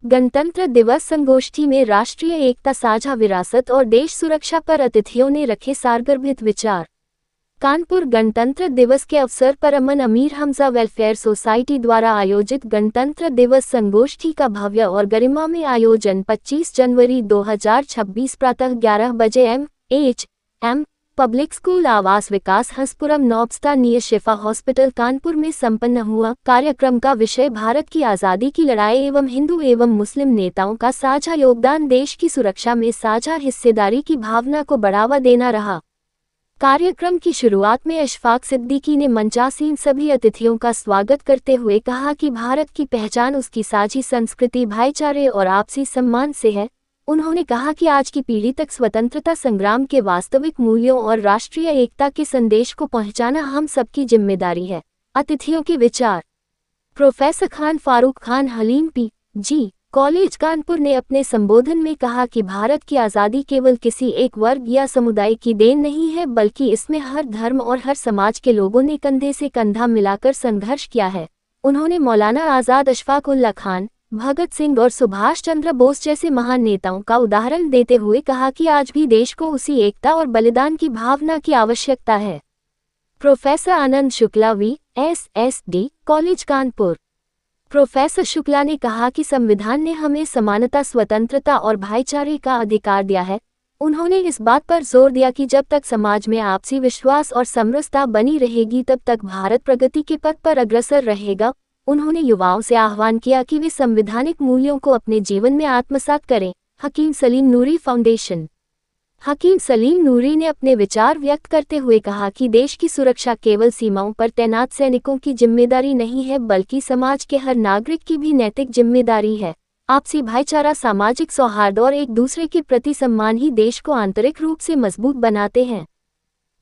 गणतंत्र दिवस संगोष्ठी में राष्ट्रीय एकता, साझा विरासत और देश सुरक्षा पर अतिथियों ने रखे सारगर्भित विचार। कानपुर गणतंत्र दिवस के अवसर पर अमन अमीर हमजा वेलफेयर सोसाइटी द्वारा आयोजित गणतंत्र दिवस संगोष्ठी का भव्य और गरिमामय आयोजन 25 जनवरी 2026 प्रातः 11 बजे एम पब्लिक स्कूल आवास विकास हंसपुरम नौबस्ता नियर शिफा हॉस्पिटल कानपुर में संपन्न हुआ। कार्यक्रम का विषय भारत की आज़ादी की लड़ाई एवं हिंदू एवं मुस्लिम नेताओं का साझा योगदान, देश की सुरक्षा में साझा हिस्सेदारी की भावना को बढ़ावा देना रहा। कार्यक्रम की शुरुआत में अशफाक सिद्दीकी ने मंचासीन सभी अतिथियों का स्वागत करते हुए कहा कि भारत की पहचान उसकी साझी संस्कृति, भाईचारे और आपसी सम्मान से है। उन्होंने कहा कि आज की पीढ़ी तक स्वतंत्रता संग्राम के वास्तविक मूल्यों और राष्ट्रीय एकता के संदेश को पहुंचाना हम सबकी जिम्मेदारी है। अतिथियों के विचार। Professor Khan Farooq Khan Halim PG. College Kanpur ने अपने संबोधन में कहा कि भारत की आज़ादी केवल किसी एक वर्ग या समुदाय की देन नहीं है, बल्कि इसमें हर धर्म और हर समाज के लोगों ने कंधे से कंधा मिलाकर संघर्ष किया है। उन्होंने मौलाना आज़ाद, अशफाक उल्लाह खान, भगत सिंह और सुभाष चंद्र बोस जैसे महान नेताओं का उदाहरण देते हुए कहा कि आज भी देश को उसी एकता और बलिदान की भावना की आवश्यकता है। Professor Anand Shukla वी.एस.एस.डी. College Kanpur. Professor Shukla ने कहा कि संविधान ने हमें समानता, स्वतंत्रता और भाईचारे का अधिकार दिया है। उन्होंने इस बात पर जोर दिया कि जब तक समाज में आपसी विश्वास और समरसता बनी रहेगी, तब तक भारत प्रगति के पथ पर अग्रसर रहेगा। उन्होंने युवाओं से आह्वान किया कि वे संवैधानिक मूल्यों को अपने जीवन में आत्मसात करें। हकीम सलीम नूरी फाउंडेशन। हकीम सलीम नूरी ने अपने विचार व्यक्त करते हुए कहा कि देश की सुरक्षा केवल सीमाओं पर तैनात सैनिकों की जिम्मेदारी नहीं है, बल्कि समाज के हर नागरिक की भी नैतिक जिम्मेदारी है। आपसी भाईचारा, सामाजिक सौहार्द और एक दूसरे के प्रति सम्मान ही देश को आंतरिक रूप से मजबूत बनाते हैं।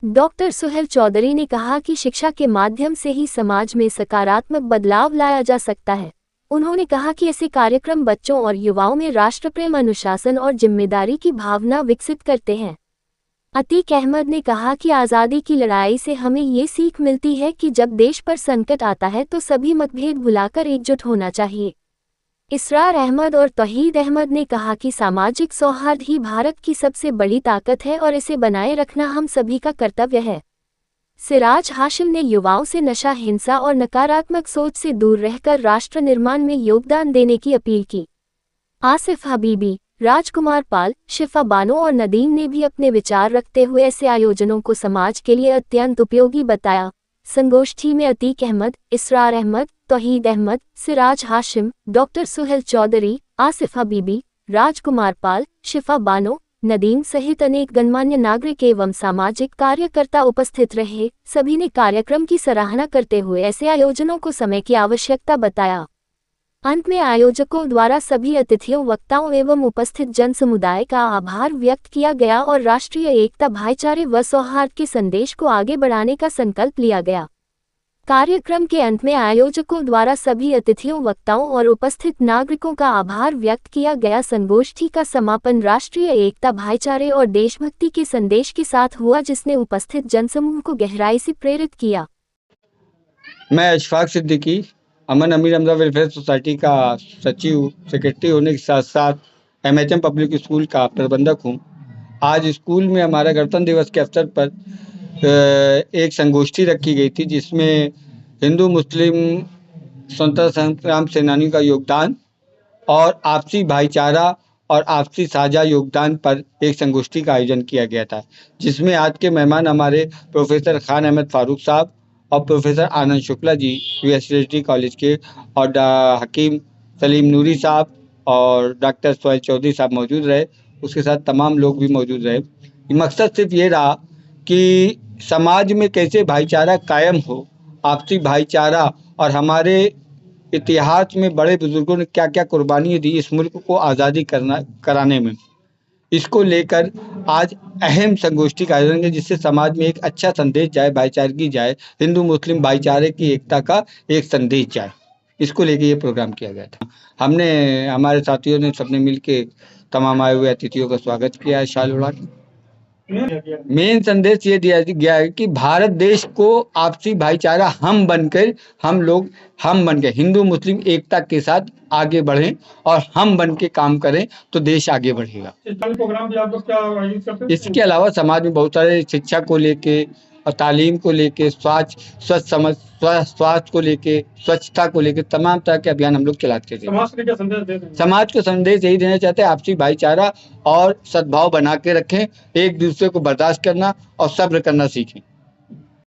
डॉक्टर सुहेल चौधरी ने कहा कि शिक्षा के माध्यम से ही समाज में सकारात्मक बदलाव लाया जा सकता है। उन्होंने कहा कि ऐसे कार्यक्रम बच्चों और युवाओं में राष्ट्रप्रेम, अनुशासन और जिम्मेदारी की भावना विकसित करते हैं। अतीक अहमद ने कहा कि आज़ादी की लड़ाई से हमें ये सीख मिलती है कि जब देश पर संकट आता है तो सभी मतभेद भुलाकर एकजुट होना चाहिए। इसरार अहमद और तौहीद अहमद ने कहा कि सामाजिक सौहार्द ही भारत की सबसे बड़ी ताकत है और इसे बनाए रखना हम सभी का कर्तव्य है। सिराज हाशिम ने युवाओं से नशा, हिंसा और नकारात्मक सोच से दूर रहकर राष्ट्र निर्माण में योगदान देने की अपील की। आसिफ हबीबी, राजकुमार पाल, शिफा बानो और नदीम ने भी अपने विचार रखते हुए ऐसे आयोजनों को समाज के लिए अत्यंत उपयोगी बताया। संगोष्ठी में अतीक अहमद, इसरार अहमद, तौहीद अहमद, सिराज हाशिम, डॉक्टर सुहेल चौधरी, आसिफ हबीबी, राजकुमार पाल, शिफा बानो, नदीम सहित अनेक गणमान्य नागरिक एवं सामाजिक कार्यकर्ता उपस्थित रहे। सभी ने कार्यक्रम की सराहना करते हुए ऐसे आयोजनों को समय की आवश्यकता बताया। अंत में आयोजकों द्वारा सभी अतिथियों, वक्ताओं एवं उपस्थित जन समुदाय का आभार व्यक्त किया गया और राष्ट्रीय एकता, भाईचारे व सौहार्द के संदेश को आगे बढ़ाने का संकल्प लिया गया। कार्यक्रम के अंत में आयोजकों द्वारा सभी अतिथियों, वक्ताओं और उपस्थित नागरिकों का आभार व्यक्त किया गया। संगोष्ठी का समापन राष्ट्रीय एकता, भाईचारे और देशभक्ति के संदेश के साथ हुआ, जिसने उपस्थित जनसमूह को गहराई से प्रेरित किया। मैं अशफाक सिद्दीकी, अमन अमीर हमजा वेलफेयर सोसाइटी का सचिव, सेक्रेटरी होने के साथ साथ एमएचएम पब्लिक स्कूल का प्रबंधक हूँ। आज स्कूल में हमारा गणतंत्र दिवस के अवसर पर एक संगोष्ठी रखी गई थी, जिसमें हिंदू मुस्लिम स्वतंत्रता संग्राम सेनानियों का योगदान और आपसी भाईचारा और आपसी साझा योगदान पर एक संगोष्ठी का आयोजन किया गया था, जिसमें आज के मेहमान हमारे प्रोफेसर खान अहमद फारूक साहब और professor Anand Shukla ji USD college के, और हकीम सलीम नूरी साहब और डॉक्टर सुहेल चौधरी साहब मौजूद रहे। उसके साथ तमाम लोग भी मौजूद रहे। मकसद सिर्फ ये रहा कि समाज में कैसे भाईचारा कायम हो, आपसी भाईचारा, और हमारे इतिहास में बड़े बुजुर्गों ने क्या क्या कुर्बानियाँ दी इस मुल्क को आज़ादी कराने में, इसको लेकर आज अहम संगोष्ठी का आयोजन है, जिससे समाज में एक अच्छा संदेश जाए, भाईचारगी जाए, हिंदू मुस्लिम भाईचारे की एकता का एक संदेश जाए। इसको लेके ये प्रोग्राम किया गया था। हमारे साथियों ने सबने मिल के तमाम आए हुए अतिथियों का स्वागत किया है शाल उड़ा के। मेन संदेश ये दिया गया है कि भारत देश को आपसी भाईचारा हम बनकर हिंदू मुस्लिम एकता के साथ आगे बढ़ें और हम बन के काम करें तो देश आगे बढ़ेगा। प्रोग्राम भी आप लोग क्या आयोजित करते हैं? इसके अलावा समाज में बहुत सारे शिक्षा को लेके और तालीम को लेके स्वास्थ्य को लेके स्वच्छता को लेके तमाम तरह के अभियान हम लोग चलाते थे। समाज को क्या संदेश देते हैं? समाज को संदेश यही देना चाहते हैं, आपसी भाईचारा और सद्भाव बना के रखें, एक दूसरे को बर्दाश्त करना और सब्र करना सीखें।